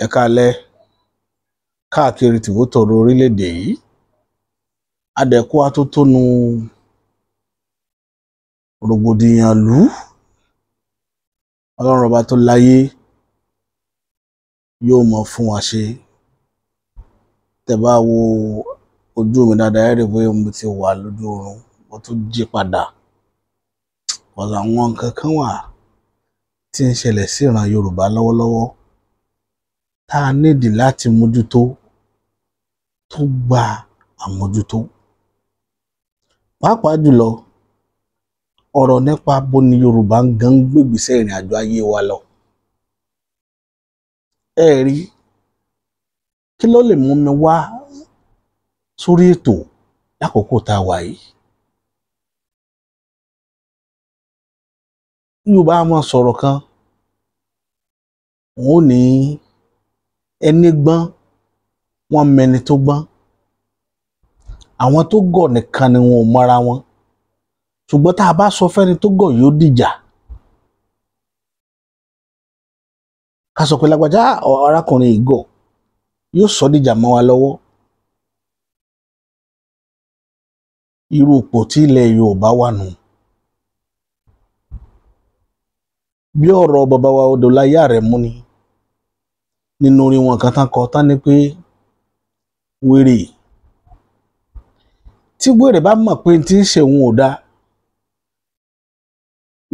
Ẹ káalẹ́ káàkiri tìbútòrò orílẹ̀-èdè yìí. Adẹ̀kú atótónu rògbòdìyàn ìlú. Ọlọ́run ọba tó láyé yóò mọ̀ fún wa ṣe. Tẹ́ bá wo ojú mi dáadáa, ẹ rí pé mo ti wà lójú oorun, mo tún jí padà. Ọ̀la àwọn nǹkan kan wà tí ń ṣẹlẹ̀ sí ìran Yorùbá lọ́wọ́lọ́wọ́ tá a nídìí láti mójútó tó gba àmójútó. Pàápàá jùlọ ọ̀rọ̀ nípa bó ni Yorùbá ń gan gbègbèsẹ̀ ìrìn àjò ayé wa lọ. Ẹ rí, kí ló lè mú mi wá sórí ètò lákòókò tá a wà yìí? Yorùbá máa sọ̀rọ̀ kan, wọn ò ní ẹni gbọ́n wọ́n mẹni tó gbọ́n. Àwọn tó gọ̀ nìkan ni wọn ò mọra wọn. Ṣùgbọ́n tá a bá sọ fẹ́ni tó gọ̀ yóò dìjà. Ká sọ pé lágbájá arákùnrin yìí gọ̀, yóò sọ dìjà mọ́ wa lọ́wọ́. Irú ipò tí ilẹ̀ Yorùbá wà nù. Bí ọ̀rọ̀ bàbá wa Odòláyé Àrẹ̀mú ni nínú orin wọn kan tán kọ tán ni pé wèrè tí wèrè bá mọ̀ pé tí ń ṣe òun ò dáa,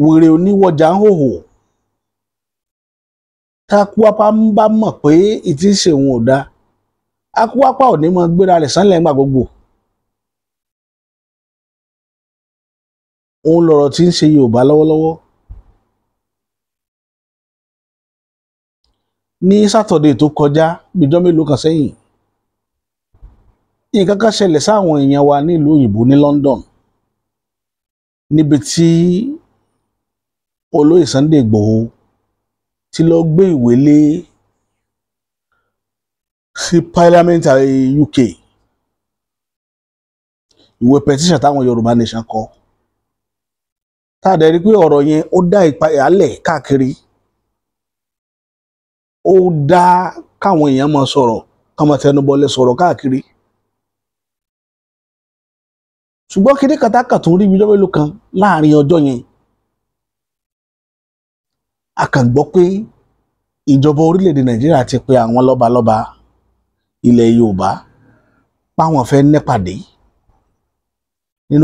wèrè oníwọ̀jà ń hòhò. Tákúápá bá mọ̀ pé tí ń ṣe òun ò dáa, akúápá ò ní mọ gbéra rẹ̀ sánlẹ̀ ńgbà gbogbo. Òun lọ̀rọ̀ tí ń ṣe Yorùbá lọ́wọ́lọ́wọ́. Ní Sátọ̀dé tó kọjá, bíjọ́ mélòó kan sẹ́yìn, nǹkan kan ṣẹlẹ̀ sáwọn èèyàn wa nílùú òyìnbó ní London, níbi tí olóyè Sunday Igboho ti lọ gbé ìwé lé sí Parliament UK, ìwé petition táwọn Yorùbá Nation kọ. Tá a dẹ̀ rí pé ọ̀rọ̀ yẹn ó dá ìpayàlẹ̀ káàkiri, ó dá káwọn èèyàn máa sọ̀rọ̀, ká máa tẹnubọlẹ̀ sọ̀rọ̀ káàkiri. Ṣùgbọ́n kíní kàtàkà tó ń rí bíjọ́ mélòó kan láàrin ọjọ́ yẹn, a kàn gbọ́ pé ìjọba orílẹ̀-èdè Nàìjíríà ti pe àwọn lọ́balọ́ba ilẹ̀ Yorùbá páwọn fẹ́ nípàdé ní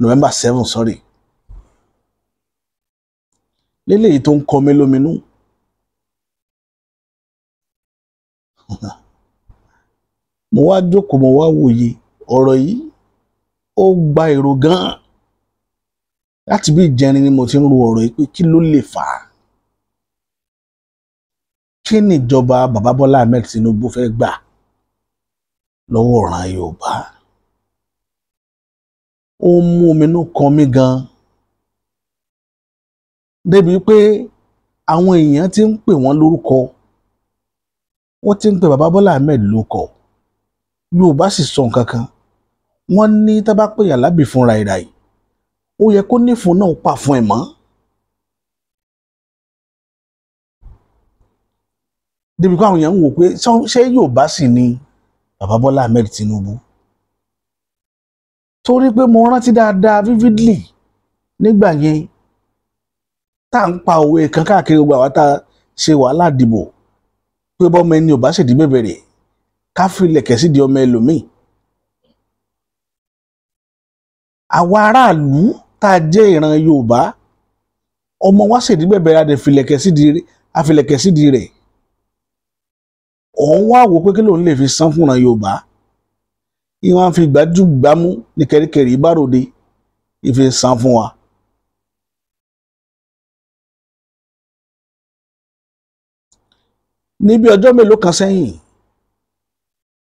November 7, sorry. Léléyìí tó ń kọ mí lóminú. Mo wá jókòó, mo wá wòye ọ̀rọ̀ yìí, ó gba èrò gan-an. Láti bí ìjẹrin ni mo ti ń ro ọ̀rọ̀ yìí pé kí ló lè fà á? Kí ni ìjọba bàbá Bola Ahmed Tinubu fẹ́ gbà lọ́wọ́ ìran Yorùbá? Ó mú ominú kan mí gan-an. Débi pé àwọn èèyàn ti ń pè wọ́n lórúkọ, wọ́n ti ń pè bàbá Bola Ahmed lórúkọ. Yorùbá sì sọ nǹkan kan, wọ́n ní tá bá pèyàn lábì fúnra ìràì, ó yẹ kó nífun náà pa fún ẹ̀ mọ́. Débi pé àwọn èèyàn ń wò pé ṣé Yorùbá sì ni bàbá Bola Ahmed Tinubu? Torí pé mo rántí dáadáa vividly nígbà yẹn tá à ń pa òwe kan káàkiri gbogbo àwa tá a ṣe wàhálà dìbò pé bọ́mọ ẹni ò bá ṣèdí bẹ̀bẹ̀rẹ̀ ká fi ilẹ̀kẹ̀ sídìí ọmọ ẹlòmíì. Àwa aráàlú tá a jẹ́ ìran Yorùbá, ọmọ wa ṣèdí bẹ̀bẹ̀rẹ̀ a dẹ̀ filẹ̀kẹ̀ sídìí rẹ̀. Òun wá wò pé kí lòun lè fi san fún ìran Yorùbá. Ìwọ̀n fi gbájú gbámú ní kẹ̀ríkẹ̀rí ìbáròde ìfi san fún wa. Ní bí ọjọ́ mélòó kan sẹ́yìn,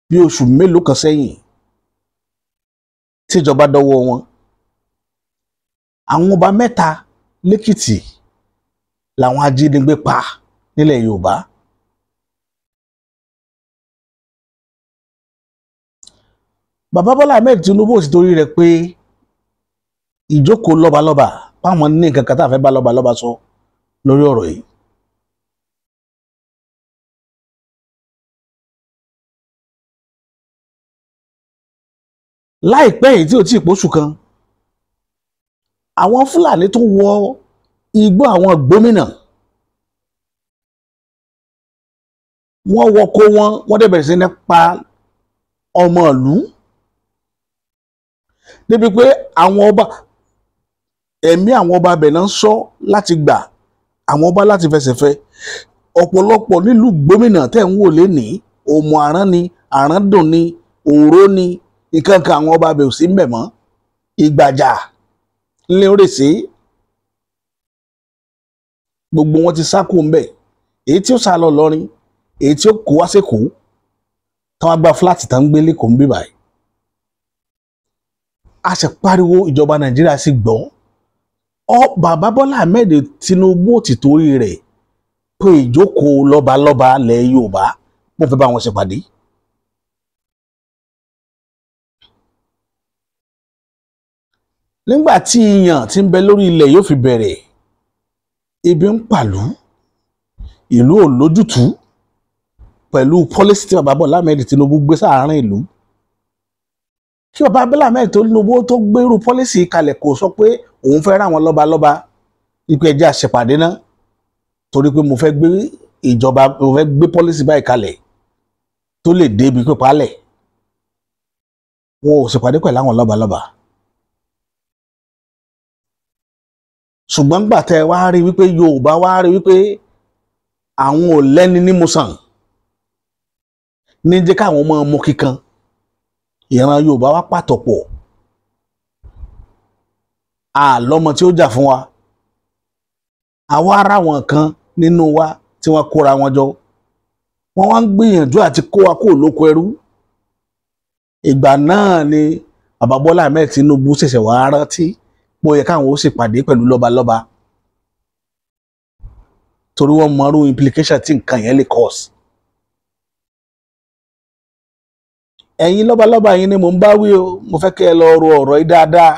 bí oṣù mélòó kan sẹ́yìn, tíjọba dọ́wọ́ wọn, àwọn ọba mẹ́ta lẹ́kìtì làwọn ajínigbé pa nílẹ̀ Yorùbá. Bàbá Bola Ahmed Tinubu sì torí rẹ̀ pé ìjókòó lọ́balọ́ba páwọn ní nǹkan kan tá a fẹ́ bá lọ́balọ́ba sọ lórí ọ̀rọ̀ yìí. láìpẹ́ yìí tí ò tí ì pósù kan àwọn Fúlàní tó wọ igbó àwọn gómìnà wọ́n wọkó wọ́n dẹ̀ bẹ̀rẹ̀ sí ní pa ọmọ ìlú débi pé àwọn ọba ẹ̀mí àwọn ọba abẹ̀ náà ń sọ láti gbà àwọn ọba láti fẹsẹ̀ fẹ́ ọ̀pọ̀lọpọ̀ nílùú gómìnà tẹ̀ ń wò lénìí òmù àrán ni àrándùn ni òró ni nǹkan kan àwọn ọba abẹ̀ ò sí ń bẹ̀ mọ́ Ìgbàjà ńlẹ́ òrèsé gbogbo wọn ti sá kó ń bẹ̀ èyí tí ó sá lọ lọ́rin èyí tí ó kó wá sékòó táwọn gba fúláàtì tá ń gbé lẹ́kọ̀ọ́ ń bí báyìí a sì pariwo ìjọba Nàìjíríà sì gbọ́ bàbá Bọ́lá Ahmed Tinubu ti torí rẹ̀ pé ìjókòó lọ́balọ́ba lẹ̀ Yorùbá wọ́n fẹ́ bá wọn ṣèpàdé. nígbà tí ìyàn tí ń bẹ lórí ilẹ̀ yóò fi bẹ̀rẹ̀ ebi ń pàlú ìlú ò lójútùú pẹ̀lú pọ́lísì tí bàbá Bọ́lá Ahmed Tinubu gbé sáàárín ìlú kí bàbá Bọ́lá Ahmed Tinubu tó gbérú pọ́lísì kalẹ̀ kò sọ pé òun fẹ́ ráwọn lọ́balọ́ba ipò ẹja ṣèpàdé náà torí pé mo fẹ́ gbé ìjọba mo fẹ́ gbé pọ́lísì báyìí kalẹ̀ tó lè débi pípalẹ̀ wọn ò ṣèpàdé pẹ̀lú àwọn lọ́balọ́ba ṣùgbọ́n gbà tẹ́ wá rí wípé Yorùbá wá rí wípé àwọn ò lẹ́ni ní mùsàn ní jẹ́ káwọn ọmọ ọmọ kíkan ìran Yorùbá wá pàtó pọ̀ àlọ́mọ tí ó jà fún wa àwa ara wọn kan nínú wa tí wọ́n kóra wọn jọ wọ́n wá ń gbìyànjú àti kó wa kó lóko ẹrú ìgbà náà ni bàbá Bọ́lá Ahmed Tinubu ṣẹ̀ṣẹ̀ wá rántí pé ó yẹ káwọn ó ṣèpàdé pẹ̀lú lọ́balọ́ba torí wọ́n mọrú implication tí nǹkan yẹn lè cause. ẹ̀yin lọ́balọ́ba yín ni mò ń bá wí o mo fẹ́ kẹ́ ẹ lọ ro ọ̀rọ̀ yìí dáadáa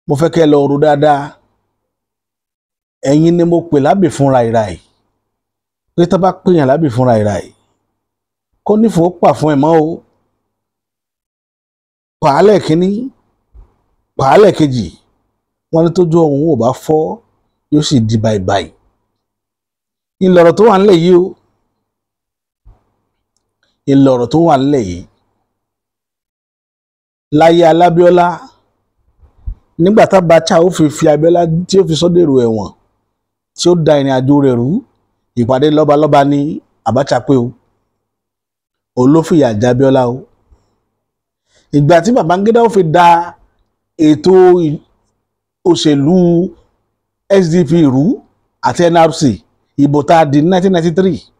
mo fẹ́ kẹ́ ẹ lọ ro dáadáa ẹ̀yin ni mo pè lábì fúnra ìràì pé tó bá pèèyàn lábì fúnra ìràì kó nífòó pà fún ẹ̀ mọ́ o pàálẹ̀ kínní pàálẹ̀ kejì wọ́n ní tójú ọ̀hún ò bá fọ́ yóò sì di bàìbàì ìlọ̀rọ̀ tó wà nílẹ̀ yìí o ìlọ̀rọ̀ tó wà nílẹ̀ yìí láyé Alábíọ́lá nígbà tá Abacha ó fi Abíọ́lá tí ó fi sọ́dẹ̀rù ẹ̀wọ̀n tí ó da ìrìn àjò rẹ̀ rú ìpàdé lọ́balọ́ba ní Abacha pé o olófìyà jẹ Abíọ́lá o ìgbà tí Babangida ó fi da ètò òṣèlú SDP rú àti NRC ìbò tá a di 1993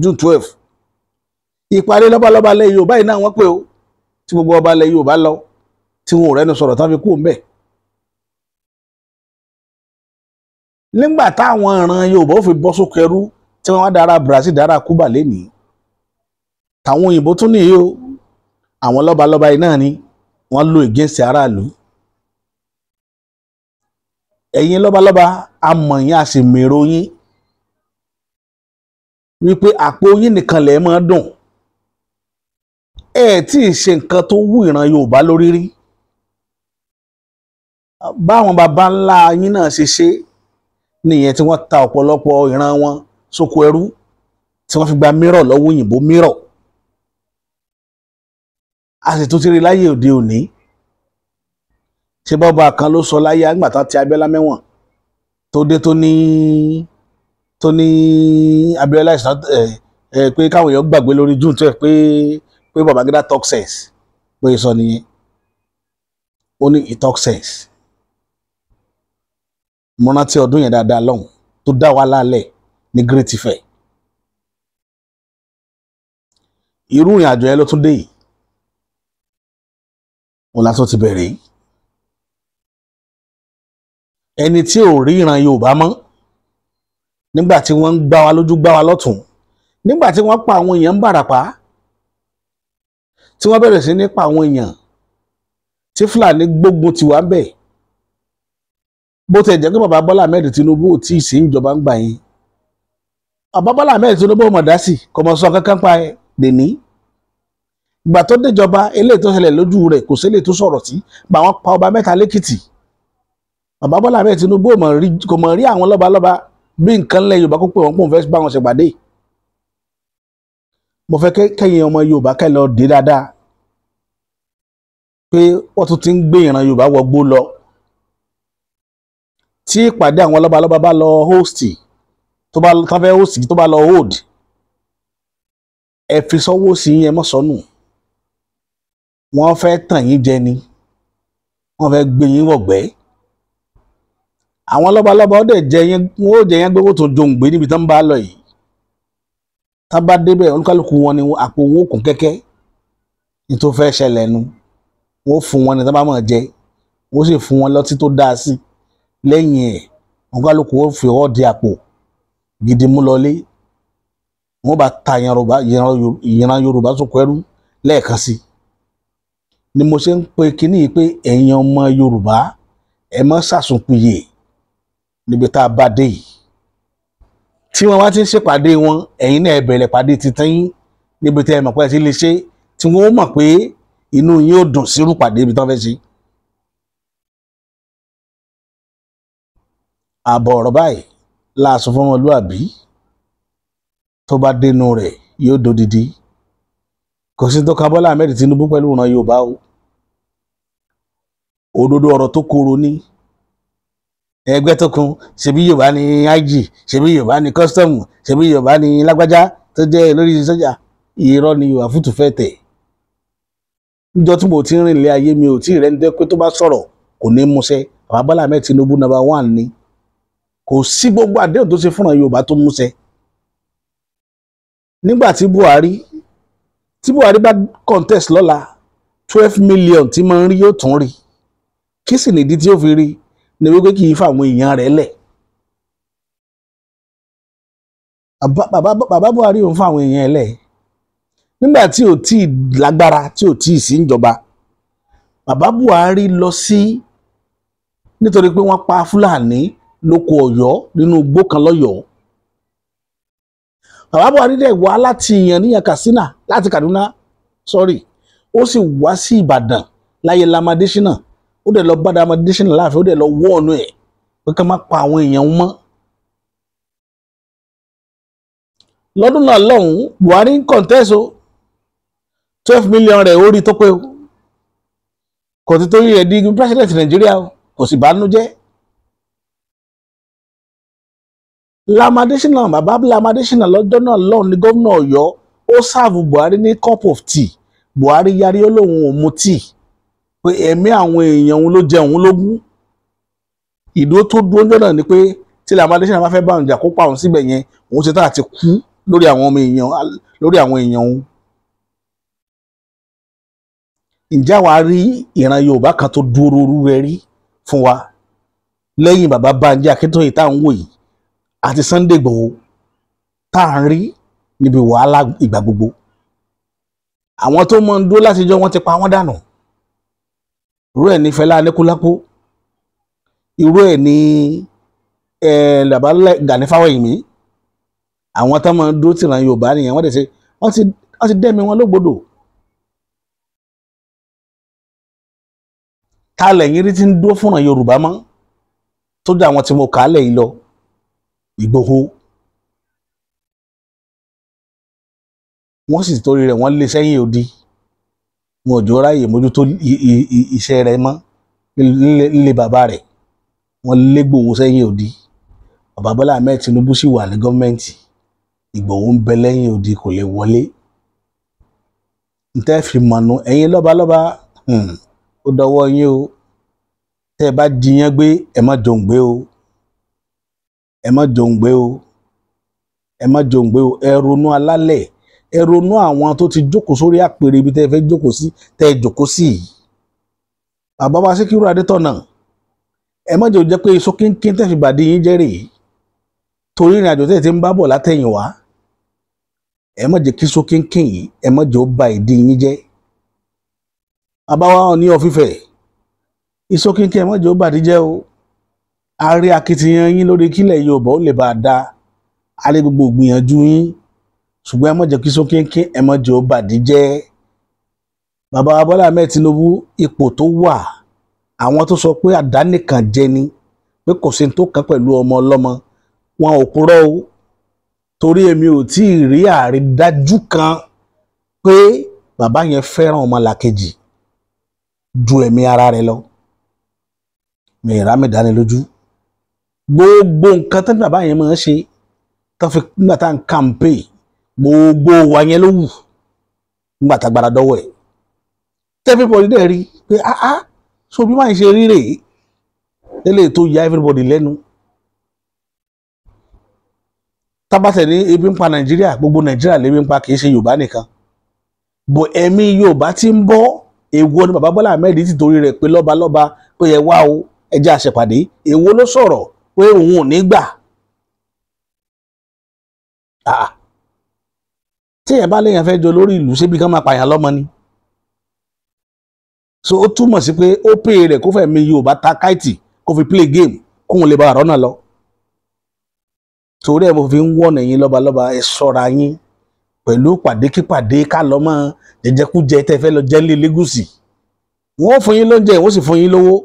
June 12 ìpàdé lọ́balọ́ba ilẹ̀ Yorùbá yìí náà wọ́n pé o tí gbogbo ọba ilẹ̀ Yorùbá lọ tí wọn ò rẹ́nu sọ̀rọ̀ tán fi kú ń bẹ̀. nígbà táwọn ìran Yorùbá ó fi bọ́ sókè ẹrú tí wọ́n wá dára Brazil dára Cuba lénìí táwọn òyìnbó tún nìyí o àwọn lọ́balọ́ba yìí náà ni wọ́n lò against aráàlú. ẹ̀yin lọ́balọ́ba amọ̀ yín a sì mèrò yín wípé àpò yín nìkan lẹ̀ máa dùn ẹ tí ì ṣe nǹkan tó wù ìran Yorùbá lórí rí báwọn baba ńlá yín náà ṣe ṣe nìyẹn tí wọ́n ta ọ̀pọ̀lọpọ̀ ìran wọn sóko ẹrú tí wọ́n fi gba mírọ̀ lọ́wọ́ òyìnbó mírọ̀ a sì tún ti rí láyé òde òní ṣé bọ́ba kan ló sọ láyé àgbà tán ti Abíọ́lá mẹ́wọ̀n tó dé tó ní Abíọ́lá ìsàn pé káwọn èèyàn gbàgbé lórí June 12 pé Babangida talk sense pé sọ nìyẹn ó ní he talk sense mo rántí ọdún yẹn dáadáa lọ́hùn tó dá wa lálẹ̀ ní Great Ifẹ̀ irú ìrìn àjò yẹn ló tún dé yìí òun la tún ti bẹ̀rẹ̀ yìí ẹni tí ò rí ìran Yorùbá mọ́ nígbà tí wọ́n ń gbá wa lójú gbá wa lọ́tún nígbà tí wọ́n pa àwọn èèyàn ń Bàràpá tí wọ́n bẹ̀rẹ̀ sí ní pa àwọn èèyàn tí Fúlàní gbógun ti wá ń bẹ̀ bó tẹ̀ jẹ́ pé bàbá Bọ́lá Ahmed Tinubu ò tí ì sí ìjọba ń gbà yín bàbá Bọ́lá Ahmed Tinubu ò mọ̀ dá sí kò mọ̀ sọ kankan pa ẹ̀ dèní ìgbà tó déjọba eléyìí tó ṣẹlẹ̀ lójú rẹ̀ kò sí eléyìí tó sọ̀rọ̀ sí gbà wọ́n pa ọba mẹ́ta lẹ́kìtì bàbá Bọ́lá Ahmed Tinubu kò mọ̀ rí àwọn lọ́balọ́ba bí nǹkan lẹ̀ Yorùbá kó pé wọ́n pòun fẹ́ bá wọn ṣèpàdé mo fẹ́ kẹ́yìn ọmọ Yorùbá kẹ́ lọ dé dáadáa pé wọ́n tún ti ń gbé ìran Yorùbá wọgbó lọ tí ìpàdé àwọn lọ́balọ́ba bá lọ host tó bá lọ hold ẹ fi sọ́wọ́ sí yẹn mọ́ sọ́nù wọ́n fẹ́ tàn yín jẹ ni wọ́n fẹ́ gbé yín wọ̀gbẹ́ àwọn lọ́balọ́ba ó dẹ̀ jẹ yẹn wọ́n ó jẹ yẹn gbé wọ́n tó jòǹgbé níbi tó ń bá lọ yìí tá bá débẹ̀ oníkálukú wọn ni àpò wọn kún kẹ́kẹ́ ní tó fẹ́ ṣẹlẹ̀ nu wọ́n fún wọn ní tó bá mọ̀ jẹ wọ́n sì fún wọn lọ́tí tó dáa sí lẹ́yìn ẹ̀ oníkálukú ó fi ọwọ́ di àpò gidi mú lọlé wọ́n bá ta ìran Yorùbá sóko ẹrú lẹ́ẹ̀kan sí ni mo ṣe ń pe kíní pé ẹ̀yin ọmọ Yorùbá ẹ má ṣàsùnpìyè níbi tá a bá dé yìí tí wọ́n wá ti ń ṣèpàdé wọn ẹ̀yin náà ẹ bẹ̀rẹ̀ pàdé titun yín níbi tí ẹ mọ̀ pé ẹ ti lè ṣe tí wọ́n mọ̀ pé inú yín ó dùn sírú pàdé ibi tí wọ́n fẹ́ ṣe. àbọ̀ ọ̀rọ̀ báyìí láàṣọ fún ọmọlúàbí tó bá dénú rẹ̀ yóò dodidi kò sí tó kan Bọ́lá Ahmed Tinubu pẹ̀lú ìran Yorùbá o òdodo ọ̀rọ̀ tó koro ní ẹgbẹ́ tó kun ṣebí Yorùbá ní IG ṣebí Yorùbá ní kọ́sítọ́ọ̀mù ṣebí Yorùbá ní lágbájá tó jẹ́ lórí sọ́jà irọ́ ni Yorùbá fútù fẹ́ tẹ̀ níjọ́ tí mo ti ń rìn ilé ayé mi ò tí ì rẹ́ni pé tó bá sọ̀rọ̀ kò ní múṣẹ bàbá Bọ́lá Ahmed Tinubu number 1 ni kò sí gbogbo àdéhùn tó ṣe fúnra Yorùbá tó múṣẹ nígbà tí Buhari bá contest lọ́la 12 million tí máa ń rí yóò tún rí kí sì nìdí tí ó fi rí ni wípé kì í fáwọn èèyàn rẹ̀ lẹ̀ bàbá Buhari ò ń fáwọn èèyàn ẹ̀ lẹ̀ nígbà tí ò tí ì lágbára tí ò tí ì sí ìjọba bàbá Buhari lọ sí nítorí pé wọ́n pa Fúlàní lóko Ọ̀yọ́ nínú igbó kan lọ́yọ̀ọ́ bàbá Buhari dẹ̀ wá láti ìyànníyàn Katsina láti Kaduna ó sì wá sí Ìbàdàn láyé Lamadésínà ó dẹ̀ lọ bá Lamadésínà láàfin ó dẹ̀ lọ wọ́ ọ̀nà ẹ̀ pé ká má pa àwọn èèyàn mọ́ lọ́dún náà lọ́hùn-ún Buhari ń contest o 12 million rẹ̀ ó rí tó pé o kò ti torí rẹ̀ di president Nàìjíríà o kò sì bánú jẹ́ Lamadésínà bàbá Lamadésínà lọ́jọ́ náà lọ́hùn ní gómìnà Ọ̀yọ́ ó sáàbù Buhari ní cup of tea Buhari yarí ó lóun ò mu tíì pé ẹ̀mí àwọn èèyàn òun ló jẹ òun lógún ìdúró tó dúró lọ́nà ni pé tí Lamadésínà bá fẹ́ bá òun jà kó pa òun síbẹ̀ yẹn òun ṣe tá àti kú lórí àwọn èèyàn òun. ǹjẹ́ àwa rí ìran Yorùbá kan tó dúró rú rẹ rí fún wa lẹ́yìn bàbá Bánjí Akíntóyè tá à ń wò yìí àti Sunday Igboho tá à ń rí níbi wàhálà ìgbà gbogbo àwọn tó mọ̀ ń dúró látijọ́ wọ́n ti pa wọ́n dànù irú ẹ̀ ní Fẹlá Aníkúlápó irú ẹ̀ ní bàbá Gani Fáwẹ́hìnmí àwọn tó máa ń dúró tìran Yorùbá nìyẹn wọ́n ti dẹ́mi wọn lógbodò ta lẹ́yìn rí ti ń dúró fúnra Yorùbá mọ́ tó jẹ́ àwọn tí mo kà á lẹ̀ yìí lọ Ìgbòho wọ́n sì torí rẹ̀ wọ́n lé sẹ́yìn odi wọn ò jọ ráyè mójútó iṣẹ́ rẹ̀ mọ́ nílé bàbá rẹ̀ wọ́n lé Ìgbòho sẹ́yìn odi bàbá Bọ́lá Ahmed Tinubu sì wà ní gọ́ọ̀mẹ̀ntì Ìgbòho ń bẹ lẹ́yìn odi kò lè wọlé ntẹ́ fi mọ̀nù ẹ̀yin lọ́balọ́ba ó dọwọ́ yín o tẹ́ ẹ bá jiyàn gbé ẹ má jòǹgbé o ẹ má jòǹgbé o ẹ má jòǹgbé o ẹ ronú alálẹ̀ ẹ ronú àwọn tó ti jókòó sórí àpèrè ibi tẹ́ ẹ fẹ́ jókòó sí tẹ́ ẹ jókòó sí yìí bàbá wa Síkírù Adétọ̀nà ẹ má jẹ́ pé iṣó kínkín tẹ́ fi bàdí yín jẹ́ rèé torí ìrìn àjò tẹ́ ẹ ti ń bá bọ̀ látẹ̀yìn wá ẹ má jẹ́ kí iṣó kínkín yìí ẹ má jẹ́ ó ba ìdí yín jẹ́ bàbá wa Ọọ̀ni of Ifẹ̀ iṣó kínkín ẹ má jẹ́ ó bàdí jẹ́ o a rí akitiyan yín lórí kílẹ̀ Yorùbá ó lè bá a dá a rí gbogbo ìgbìyànjú yín ṣùgbọ́n ẹ má jẹ́ kí iṣó kínkín ẹ má jẹ́ ó bàdí jẹ́ bàbá Bọ́lá Ahmed Tinubu ipò tó wà àwọn tó sọ pé àdánìkan jẹ ni pé kò sí tó kàn pẹ̀lú ọmọ ọlọ́mọ wọn ò purọ́ o torí èmi ò tí ì rí àrídájú kan pé bàbá yẹn fẹ́ràn ọmọlàkejì ju ẹ̀mí ara rẹ̀ lọ mi ìrá mi dánilójú gbogbo nǹkan tó ní bàbá yẹn máa ń ṣe tó fi nígbà tá à ń kàmpé gbogbo wa yẹn ló wù nígbà tá a gbára dọ́wọ́ ẹ̀ everybody dẹ̀ rí pé so bí máa ń ṣe rí rèé lélẹ̀ tó ya everybody lẹ́nu tábàtẹ̀ ní ebi ń pa Nàìjíríà gbogbo Nàìjíríà lébi ń pa kì í ṣe Yorùbá nìkan bò ẹ̀mí Yorùbá ti ń bọ́ èwo ni bàbá Bọ́lá Ahmed ti torí rẹ̀ pé lọ́balọ́ba pé ẹ wá o ẹ jẹ́ àṣepàdé èwo ló sọ̀rọ̀ pé òun ò ní gbà tí ẹ bá léèyàn fẹ́ jọ lórí ìlú ṣébi kan máa pààyàn lọ́mọ ni so ó túmọ̀ sí pé ó pè rẹ̀ kó fẹ̀mí Yorùbá ta káìtì kó fi play game kóun lè ba àrọ́nà lọ torí ẹ̀ mo fi ń wọ̀nà yín lọ́balọ́ba ẹ ṣọ́ra yín pẹ̀lú pàdékípàdé ká lọ́ mọ́ jẹjẹkújẹ tẹ́ fẹ́ lọ jẹ́ lé lẹ́gùsì wọ́n fún yín lóúnjẹ wọ́n sì fún yín lówó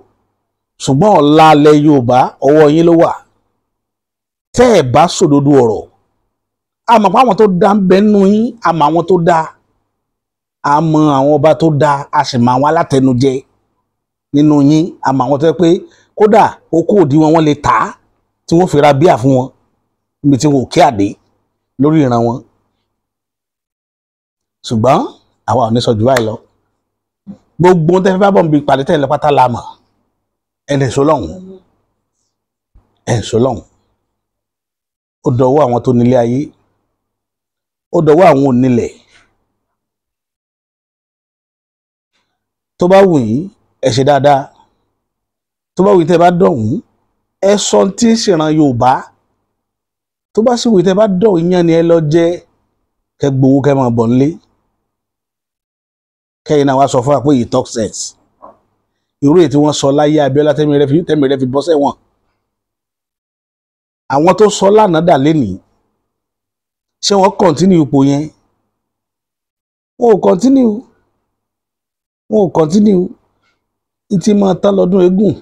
ṣùgbọ́n ọ̀la alẹ́ Yorùbá ọwọ́ yín ló wà tẹ́ ẹ̀ bá sòdodo ọ̀rọ̀ àmọ́ àwọn tó dá ń bẹ nínú yín àmọ́ àwọn tó dá àmọ́ àwọn ọba tó dá a sì mọ àwọn alátẹnujẹ nínú yín àmọ́ àwọn tó yẹ pé kódà okó òdì wọn lè tà á tí wọ́n fi ra bíà fún wọn níbi tí wọn ò kí àdé lórí ìran wọn ṣùgbọ́n àwa ò ní sọ jù báyìí lọ gbogbo tẹ́ fẹ́ bá bọ̀ ń bi pàdé tẹ́lẹ̀ pátá la mọ̀ ẹnì sọlọ́hún ó dọwọ́ àwọn tó nílé ayé ó dọwọ́ àwọn onílẹ̀ tó bá wù yín ẹ ṣe dáadáa tó bá wù yín tẹ́ bá dọ̀hún ẹ sọ tí ń ṣèràn Yorùbá tó bá sì wù yín tẹ́ bá dọ̀hún yẹn ni ẹ lọ jẹ kẹ́ gbowó kẹ́ máa bọ̀ nílé kẹ́yìn náà wá sọ fún wa pé yìí talk sense irú èyí tí wọ́n sọ láyé Abíọ́lá tẹ́mi rẹ fi bọ́ sẹ́wọ̀n àwọn tó sọ lánàá dà lénìí ṣé wọ́n kọ́ntínú ipò yẹn wọn ò kọ́ntínú ìtì máa tán lọ́dún eégún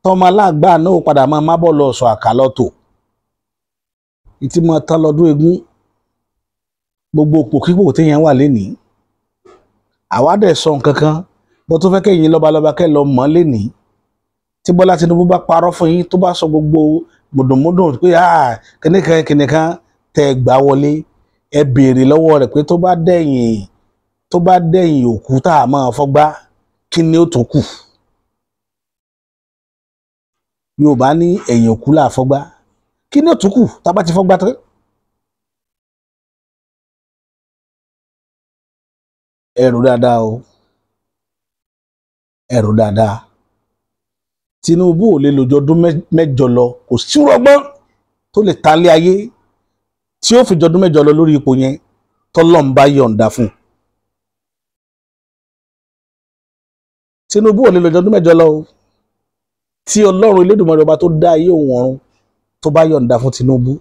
tọmọ aláàgbà náà ó padà máa má bọ́ lọ sọ àkàlọ́tò ìtì máa tán lọ́dún eégún gbogbo òpòkípò téèyàn wà lénìí àwa dẹ̀ sọ nǹkan kan bó tó fẹ́ kẹ́yìn lọ́balọ́ba kẹ́ lọ mọ́ lénìí tí Bọ́lá Tinubu bá parọ́ fún yín tó bá sọ gbogbo mùdùnmúdùn pé kìnìkan tẹ́ gbà wọlé ẹ béèrè lọ́wọ́ rẹ̀ pé tó bá dẹ̀yìn òkú tá a máa fọ́gbá kí ni ó tún kù Yorùbá ní ẹ̀yìn òkú là fọ́gbá kí ni ó tún kù tá a bá ti fọ́gbá tán. ẹrù dáadáa o ẹrù dáadáa Tinubu ò lè lòjọ ọdún mẹ́jọ lọ kò sí rọgbọ́n tó lè ta lé ayé tí ó fi jọdún mẹ́jọ lọ lórí ipò yẹn tọ́lọ́run bá yọ̀ǹda fún Tinubu ò lè lòjọ ọdún mẹ́jọ lọ o tí Ọlọ́run Elédùmarè ọba tó dá ayé òun ọ̀run tó bá yọ̀ǹda fún Tinubu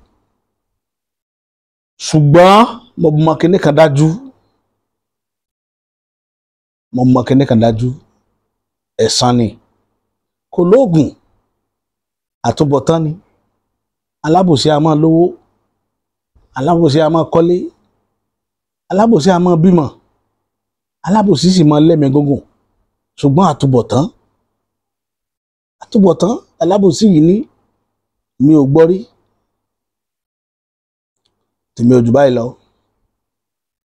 ṣùgbọ́n mo mọ kinní kan dájú ẹ̀san ni kò lóògùn àtúbọ̀tán ni alábòsí a máa lówó alábòsí a máa kọ́lé alábòsí a máa bímọ alábòsí sì máa lẹ́mìí gúngùn ṣùgbọ́n àtúbọ̀tán alábòsí yìí ní mi ò gbọ́ rí tèmi ò jù báyìí lọ.